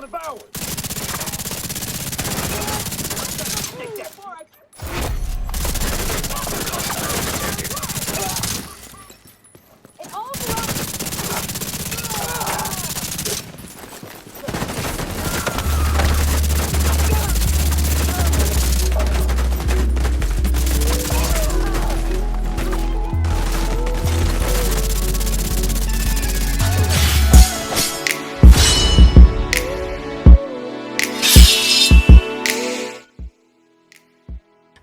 one of ours. Take that. It all belongs.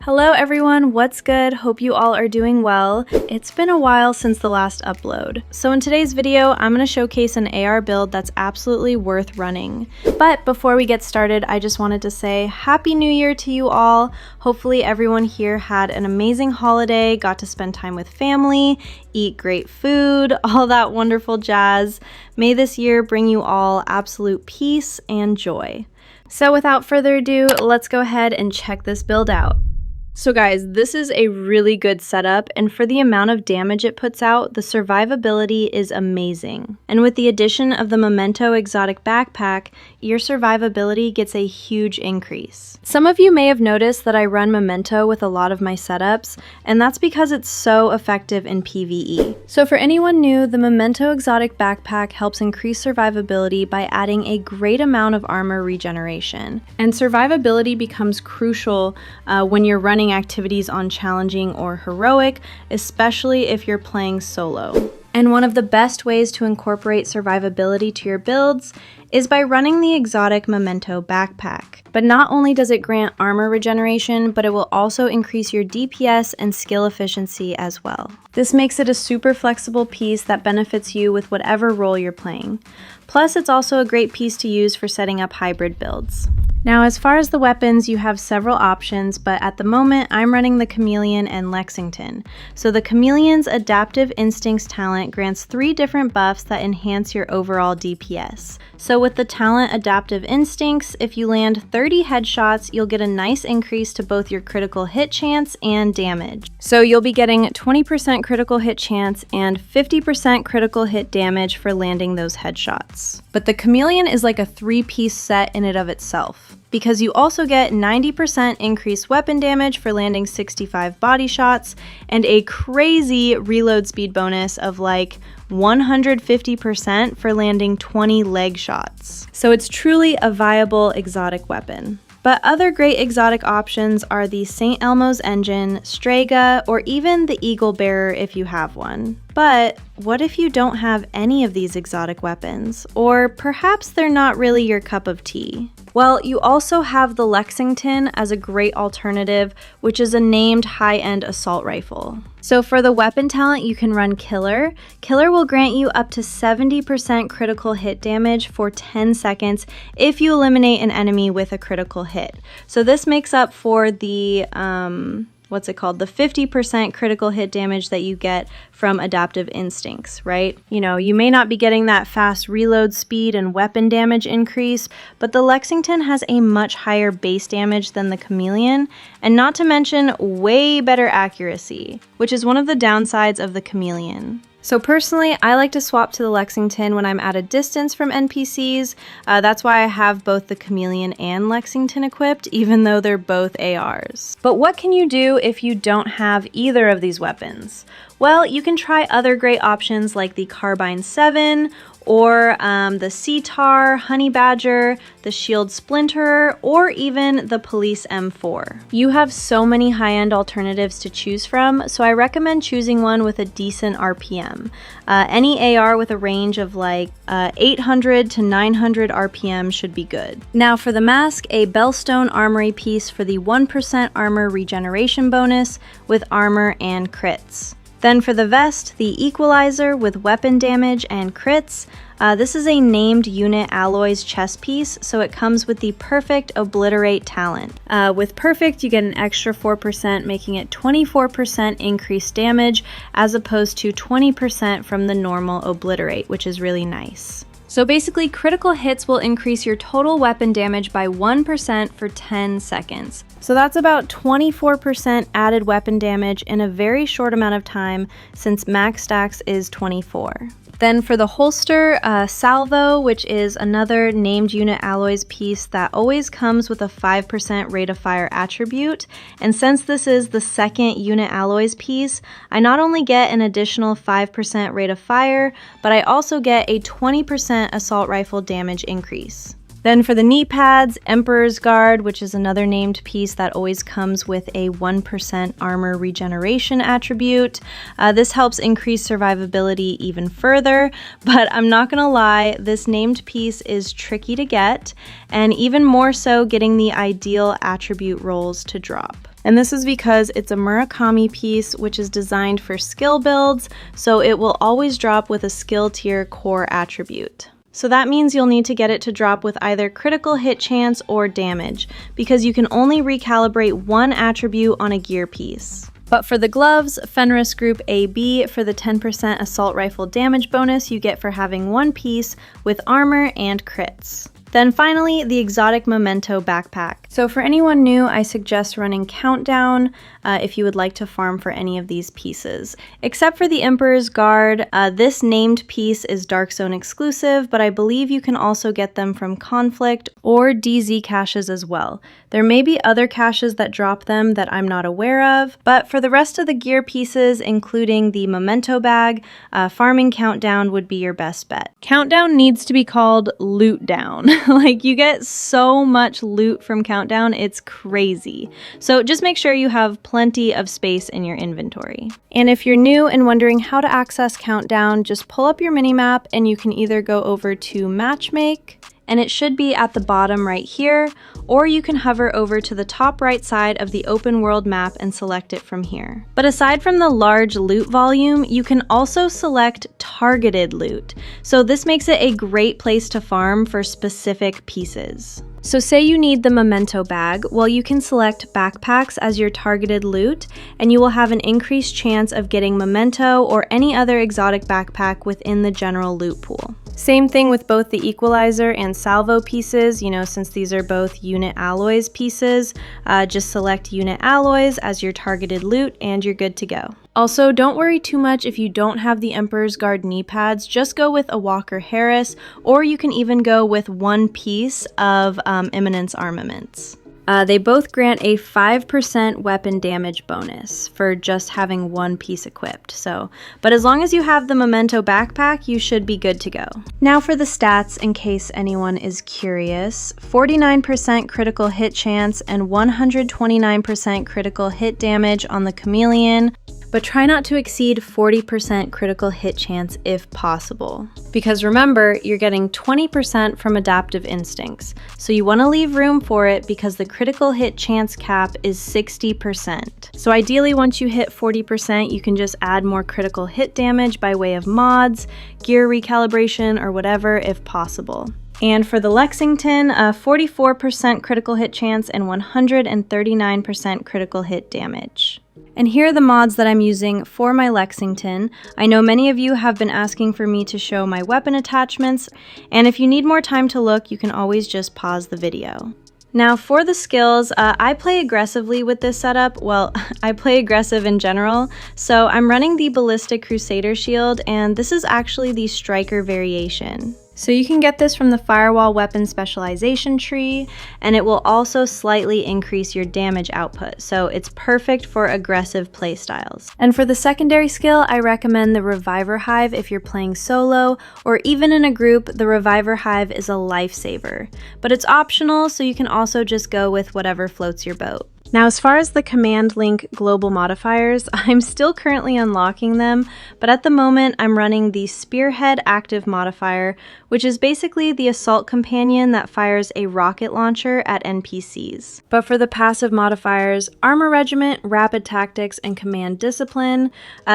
Hello everyone, what's good? Hope you all are doing well. It's been a while since the last upload. So in today's video, I'm going to showcase an AR build that's absolutely worth running. But before we get started, I just wanted to say Happy New Year to you all. Hopefully everyone here had an amazing holiday, got to spend time with family, eat great food, all that wonderful jazz. May this year bring you all absolute peace and joy. So without further ado, let's go ahead and check this build out. So guys, this is a really good setup, and for the amount of damage it puts out, the survivability is amazing. And with the addition of the Memento exotic backpack, your survivability gets a huge increase. Some of you may have noticed that I run Memento with a lot of my setups, and that's because it's so effective in PVE. So for anyone new, the Memento exotic backpack helps increase survivability by adding a great amount of armor regeneration. And survivability becomes crucial when you're running activities on challenging or heroic, especially if you're playing solo. And one of the best ways to incorporate survivability to your builds is by running the exotic Memento backpack. But not only does it grant armor regeneration, but it will also increase your DPS and skill efficiency as well. This makes it a super flexible piece that benefits you with whatever role you're playing. Plus, it's also a great piece to use for setting up hybrid builds. Now, as far as the weapons, you have several options, but at the moment, I'm running the Chameleon and Lexington. So the Chameleon's Adaptive Instincts talent grants 3 different buffs that enhance your overall DPS. So with the talent Adaptive Instincts, if you land 30 headshots, you'll get a nice increase to both your critical hit chance and damage. So you'll be getting 20% critical hit chance and 50% critical hit damage for landing those headshots. But the Chameleon is like a 3-piece set in and of itself, because you also get 90% increased weapon damage for landing 65 body shots and a crazy reload speed bonus of like 150% for landing 20 leg shots. So it's truly a viable exotic weapon. But other great exotic options are the St. Elmo's Engine, Strega, or even the Eagle Bearer if you have one. But what if you don't have any of these exotic weapons? Or perhaps they're not really your cup of tea? Well, you also have the Lexington as a great alternative, which is a named high-end assault rifle. So for the weapon talent, you can run Killer. Killer will grant you up to 70% critical hit damage for 10 seconds if you eliminate an enemy with a critical hit. So this makes up for the the 50% critical hit damage that you get from Adaptive Instincts, right? You know, you may not be getting that fast reload speed and weapon damage increase, but the Lexington has a much higher base damage than the Chameleon, and not to mention way better accuracy, which is one of the downsides of the Chameleon. So personally, I like to swap to the Lexington when I'm at a distance from NPCs. That's why I have both the Chameleon and Lexington equipped, even though they're both ARs. But what can you do if you don't have either of these weapons? Well, you can try other great options like the Carbine 7, or the CTAR, Honey Badger, the Shield Splinterer, or even the Police M4. You have so many high-end alternatives to choose from, so I recommend choosing one with a decent RPM. Any AR with a range of like 800 to 900 RPM should be good. Now for the mask, a Bellstone Armory piece for the 1% armor regeneration bonus with armor and crits. Then for the vest, the Equalizer with weapon damage and crits. This is a named unit alloys chest piece, so it comes with the Perfect Obliterate talent. With Perfect, you get an extra 4%, making it 24% increased damage, as opposed to 20% from the normal Obliterate, which is really nice. So basically, critical hits will increase your total weapon damage by 1% for 10 seconds. So that's about 24% added weapon damage in a very short amount of time, since max stacks is 24. Then for the holster, Salvo, which is another named unit alloys piece that always comes with a 5% rate of fire attribute. And since this is the second unit alloys piece, I not only get an additional 5% rate of fire, but I also get a 20% assault rifle damage increase. Then for the knee pads, Emperor's Guard, which is another named piece that always comes with a 1% armor regeneration attribute. This helps increase survivability even further, but I'm not gonna lie, this named piece is tricky to get, and even more so getting the ideal attribute rolls to drop. And this is because it's a Murakami piece, which is designed for skill builds, so it will always drop with a skill tier core attribute. So that means you'll need to get it to drop with either critical hit chance or damage, because you can only recalibrate one attribute on a gear piece. But for the gloves, Fenris Group AB for the 10% assault rifle damage bonus you get for having one piece with armor and crits. Then finally, the exotic Memento backpack. So for anyone new, I suggest running Countdown if you would like to farm for any of these pieces. Except for the Emperor's Guard, this named piece is Dark Zone exclusive, but I believe you can also get them from Conflict or DZ caches as well. There may be other caches that drop them that I'm not aware of, but for the rest of the gear pieces, including the Memento bag, farming Countdown would be your best bet. Countdown needs to be called Loot Down. Like, you get so much loot from Countdown, it's crazy. So just make sure you have plenty of space in your inventory. And if you're new and wondering how to access Countdown, just pull up your minimap and you can either go over to Matchmake, and it should be at the bottom right here, or you can hover over to the top right side of the open world map and select it from here. But aside from the large loot volume, you can also select targeted loot. So this makes it a great place to farm for specific pieces. So say you need the Memento bag, well, you can select backpacks as your targeted loot, and you will have an increased chance of getting Memento or any other exotic backpack within the general loot pool. Same thing with both the Equalizer and Salvo pieces, since these are both unit alloys pieces, just select unit alloys as your targeted loot and you're good to go. Also, don't worry too much if you don't have the Emperor's Guard knee pads, just go with a Walker Harris, or you can even go with one piece of Eminence armaments. They both grant a 5% weapon damage bonus for just having one piece equipped. But as long as you have the Memento backpack, you should be good to go. Now for the stats, in case anyone is curious. 49% critical hit chance and 129% critical hit damage on the Chameleon, but try not to exceed 40% critical hit chance if possible. Because remember, you're getting 20% from Adaptive Instincts, so you want to leave room for it because the critical hit chance cap is 60%. So ideally, once you hit 40%, you can just add more critical hit damage by way of mods, gear recalibration, or whatever if possible. And for the Lexington, 44% critical hit chance and 139% critical hit damage. And here are the mods that I'm using for my Lexington. I know many of you have been asking for me to show my weapon attachments, and if you need more time to look, you can always just pause the video. Now for the skills, I play aggressively with this setup. Well, I play aggressive in general, so I'm running the Ballistic Crusader shield, and this is actually the Striker variation. So you can get this from the Firewall Weapon Specialization tree, and it will also slightly increase your damage output, so it's perfect for aggressive playstyles. And for the secondary skill, I recommend the Reviver Hive if you're playing solo, or even in a group. The Reviver Hive is a lifesaver, but it's optional, so you can also just go with whatever floats your boat. Now, as far as the command link global modifiers, I'm still currently unlocking them, but at the moment I'm running the Spearhead active modifier, which is basically the assault companion that fires a rocket launcher at NPCs. But for the passive modifiers, Armor Regiment, Rapid Tactics, and Command Discipline,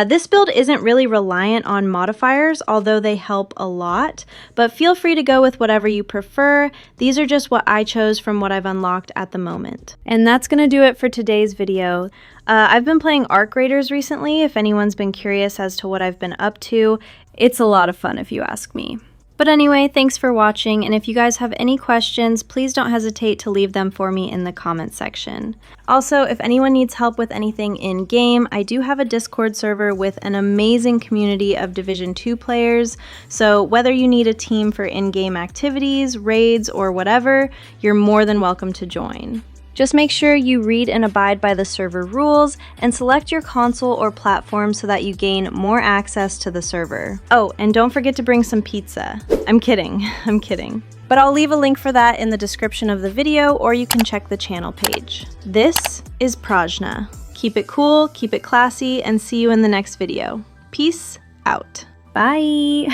this build isn't really reliant on modifiers, although they help a lot, but feel free to go with whatever you prefer. These are just what I chose from what I've unlocked at the moment. And that's gonna do it for today's video. I've been playing Arc Raiders recently, if anyone's been curious as to what I've been up to. It's a lot of fun if you ask me. But anyway, thanks for watching, and if you guys have any questions, please don't hesitate to leave them for me in the comments section. Also, if anyone needs help with anything in-game, I do have a Discord server with an amazing community of Division 2 players, so whether you need a team for in-game activities, raids, or whatever, you're more than welcome to join. Just make sure you read and abide by the server rules and select your console or platform so that you gain more access to the server. Oh, and don't forget to bring some pizza. I'm kidding, I'm kidding. But I'll leave a link for that in the description of the video, or you can check the channel page. This is Prajna. Keep it cool, keep it classy, and see you in the next video. Peace out. Bye.